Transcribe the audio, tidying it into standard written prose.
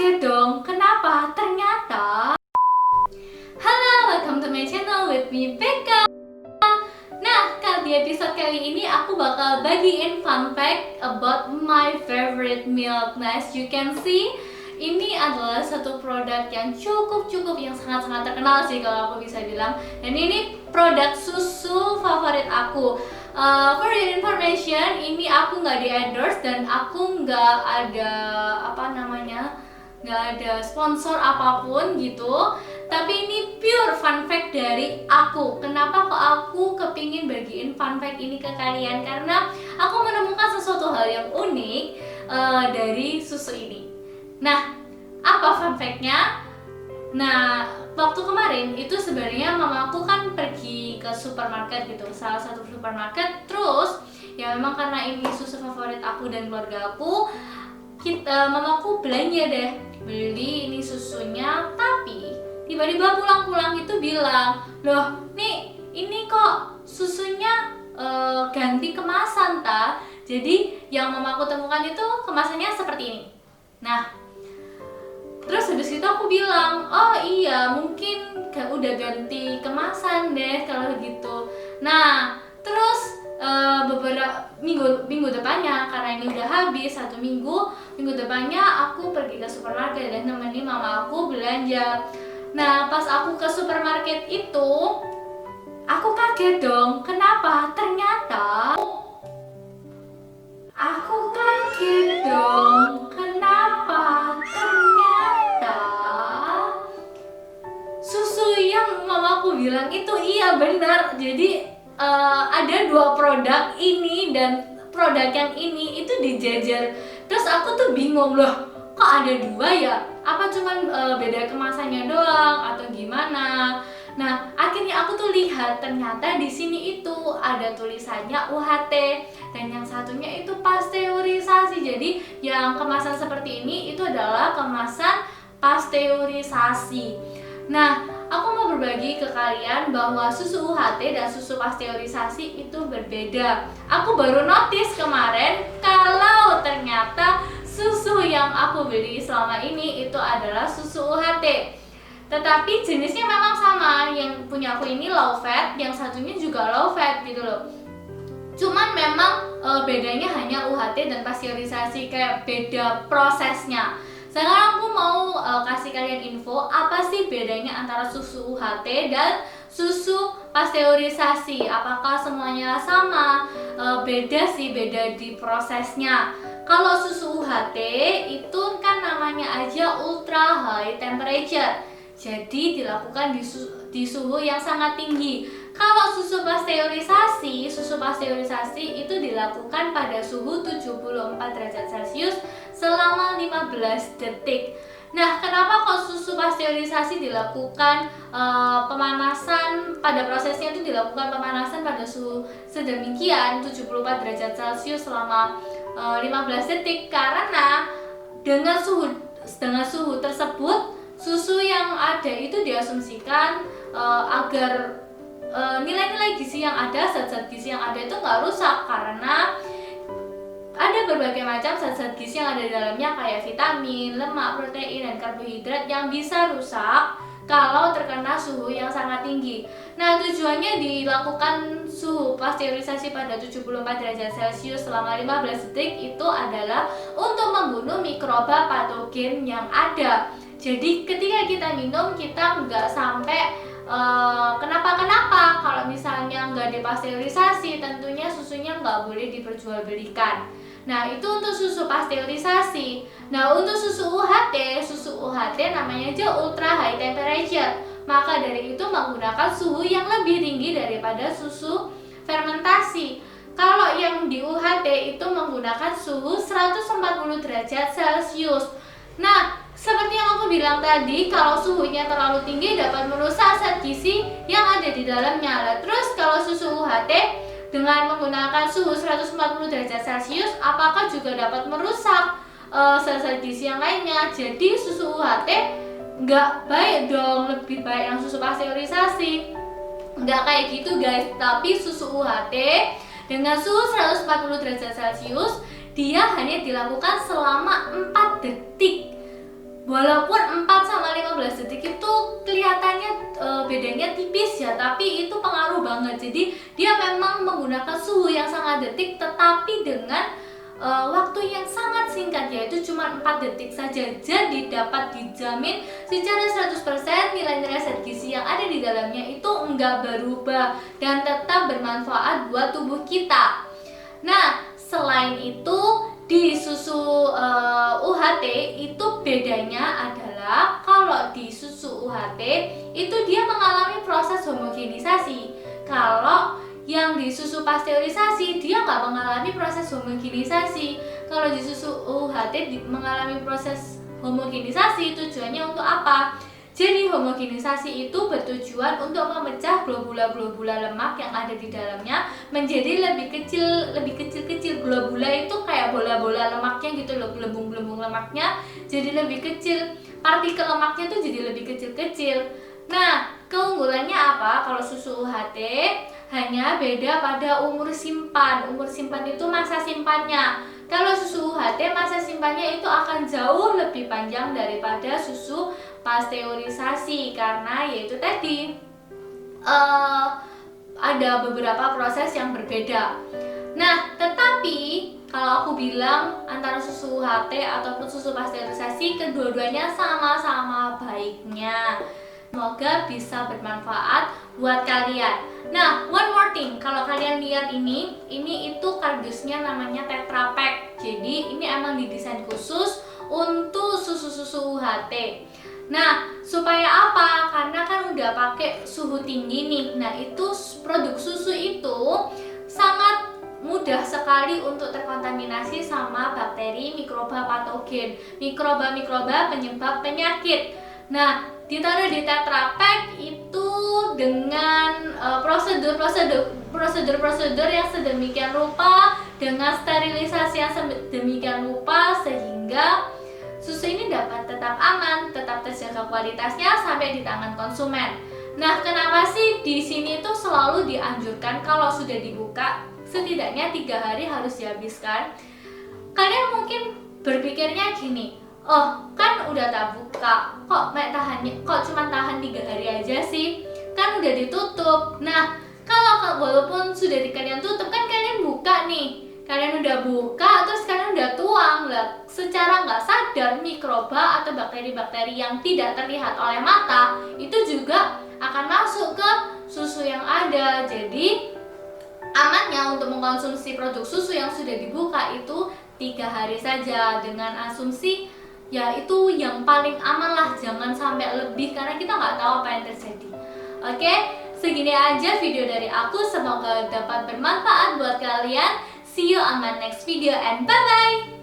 kaget dong, kenapa? Ternyata halo, welcome to my channel with me, Becca. Nah, di episode kali ini aku bakal bagiin fun fact about my favorite milk. Nah, as you can see, ini adalah satu produk yang cukup yang sangat-sangat terkenal sih kalau aku bisa bilang. Dan ini produk susu favorit aku. For your information, ini aku nggak di endorse dan aku nggak ada nggak ada sponsor apapun gitu. Tapi ini pure fun fact dari aku. Kenapa kok aku kepingin bagiin fun fact ini ke kalian? Karena aku menemukan sesuatu hal yang unik dari susu ini. Nah, apa fun fact-nya? Nah, waktu kemarin itu sebenarnya mamaku kan pergi ke supermarket gitu, salah satu supermarket. Terus ya memang karena ini susu favorit aku dan keluarga aku, mamaku belanja deh beli ini susunya. Tapi tiba-tiba pulang-pulang itu bilang, loh nih ini kok susunya ganti kemasan ta. Jadi yang mamaku temukan itu kemasannya seperti ini. Nah, terus habis itu aku bilang, oh iya mungkin udah ganti kemasan deh kalau gitu. Nah terus beberapa minggu depannya, karena ini udah habis 1 minggu depannya aku pergi ke supermarket dan nemenin mama aku belanja. Nah pas aku ke supermarket itu, aku kaget dong. Kenapa? Ternyata aku kaget dong. Kenapa? Ternyata susu yang mamaku bilang itu iya benar. Jadi ada 2 produk ini dan produk yang ini itu dijejer. Terus aku tuh bingung, loh kok ada 2 ya? Apa cuman beda kemasannya doang atau gimana? Nah, akhirnya aku tuh lihat ternyata di sini itu ada tulisannya UHT dan yang satunya itu pasteurisasi. Jadi yang kemasan seperti ini itu adalah kemasan pasteurisasi. Nah, aku mau berbagi ke kalian bahwa susu UHT dan susu pasteurisasi itu berbeda. Aku baru notice kemarin kalau ternyata susu yang aku beli selama ini itu adalah susu UHT. Tetapi jenisnya memang sama, yang punya aku ini low fat, yang satunya juga low fat gitu loh. Cuman memang bedanya hanya UHT dan pasteurisasi, kayak beda prosesnya. Sekarang aku mau kasih kalian info apa sih bedanya antara susu UHT dan susu pasteurisasi. Apakah semuanya sama? Beda sih, beda di prosesnya. Kalau susu UHT itu kan namanya aja ultra high temperature. Jadi dilakukan di suhu yang sangat tinggi. Kalau susu pasteurisasi itu dilakukan pada suhu 74 derajat Celcius selama 15 detik. Nah, kenapa kok susu pasteurisasi dilakukan pemanasan, pada prosesnya itu dilakukan pemanasan pada suhu sedemikian 74 derajat Celcius selama 15 detik? Karena dengan suhu tersebut susu yang ada itu diasumsikan agar nilai-nilai gizi yang ada, zat-zat gizi yang ada itu nggak rusak, karena ada berbagai macam zat-zat gizi yang ada di dalamnya kayak vitamin, lemak, protein, dan karbohidrat yang bisa rusak kalau terkena suhu yang sangat tinggi. Nah, tujuannya dilakukan suhu pasteurisasi pada 74 derajat Celcius selama 15 detik itu adalah untuk membunuh mikroba patogen yang ada. Jadi ketika kita minum, kita nggak sampai kenapa-kenapa. Kalau misalnya nggak dipasteurisasi, tentunya susunya nggak boleh diperjualbelikan. Nah, itu untuk susu pasteurisasi. Nah, untuk susu UHT namanya aja ultra high temperature. Maka dari itu menggunakan suhu yang lebih tinggi daripada susu fermentasi. Kalau yang di UHT itu menggunakan suhu 140 derajat Celcius. Nah, seperti yang aku bilang tadi, kalau suhunya terlalu tinggi dapat merusak zat gizi yang ada di dalamnya. Terus kalau susu UHT dengan menggunakan suhu 140 derajat Celcius, apakah juga dapat merusak zat-zat gizi yang lainnya? Jadi susu UHT nggak baik dong, lebih baik yang susu pasteurisasi. Nggak kayak gitu guys, tapi susu UHT dengan suhu 140 derajat Celcius dia hanya dilakukan selama 4 detik. walaupun 4 sama 15 detik itu kelihatannya bedanya tipis ya, tapi itu pengaruh banget. Jadi dia memang menggunakan suhu yang sangat detik tetapi dengan waktu yang sangat singkat, yaitu cuma 4 detik saja. Jadi dapat dijamin secara 100% nilai-nilai zat gizi yang ada di dalamnya itu enggak berubah dan tetap bermanfaat buat tubuh kita. Nah, selain itu di susu UHT itu bedanya adalah kalau di susu UHT itu dia mengalami proses homogenisasi. Kalau yang di susu pasteurisasi dia nggak mengalami proses homogenisasi. Kalau di susu UHT mengalami proses homogenisasi, tujuannya untuk apa? Jadi homogenisasi itu bertujuan untuk memecah globula-globula lemak yang ada di dalamnya menjadi lebih kecil. Globula itu kayak bola-bola lemaknya gitu loh, gelembung-gelembung lemaknya jadi lebih kecil. Partikel lemaknya tuh jadi lebih kecil-kecil. Nah, keunggulannya apa? Kalau susu UHT hanya beda pada umur simpan. Umur simpan itu masa simpannya. Kalau susu UHT masa simpannya itu akan jauh lebih panjang daripada susu pasteurisasi karena yaitu tadi ada beberapa proses yang berbeda. Nah, tetapi kalau aku bilang antara susu UHT ataupun susu pasteurisasi, kedua-duanya sama-sama baiknya. Semoga bisa bermanfaat buat kalian. Nah, one more thing, kalau kalian lihat ini itu kardusnya namanya Tetra Pak. Jadi ini emang didesain khusus untuk susu-susu UHT. Nah, supaya apa? Karena kan udah pakai suhu tinggi nih. Nah, itu produk susu itu sangat mudah sekali untuk terkontaminasi sama bakteri, mikroba patogen, mikroba penyebab penyakit. Nah, ditaruh di Tetra Pak itu dengan prosedur yang sedemikian rupa, dengan sterilisasi yang sedemikian rupa sehingga susu ini dapat tetap aman, tetap terjaga kualitasnya sampai di tangan konsumen. Nah, kenapa sih di sini tuh selalu dianjurkan kalau sudah dibuka setidaknya 3 hari harus dihabiskan? Kalian mungkin berpikirnya gini, oh kan udah tak buka, kok cuma tahan 3 hari aja sih, kan udah ditutup. Nah, kalau walaupun sudah kalian tutup kan kalian buka nih, kalian udah buka terus kalian udah tuang lah, secara nggak sadar mikroba atau bakteri-bakteri yang tidak terlihat oleh mata itu juga akan masuk ke susu yang ada. Jadi amannya untuk mengkonsumsi produk susu yang sudah dibuka itu 3 hari saja, dengan asumsi ya itu yang paling aman lah, jangan sampai lebih karena kita nggak tahu apa yang terjadi. Oke, segini aja video dari aku, semoga dapat bermanfaat buat kalian. See you on my next video and bye bye.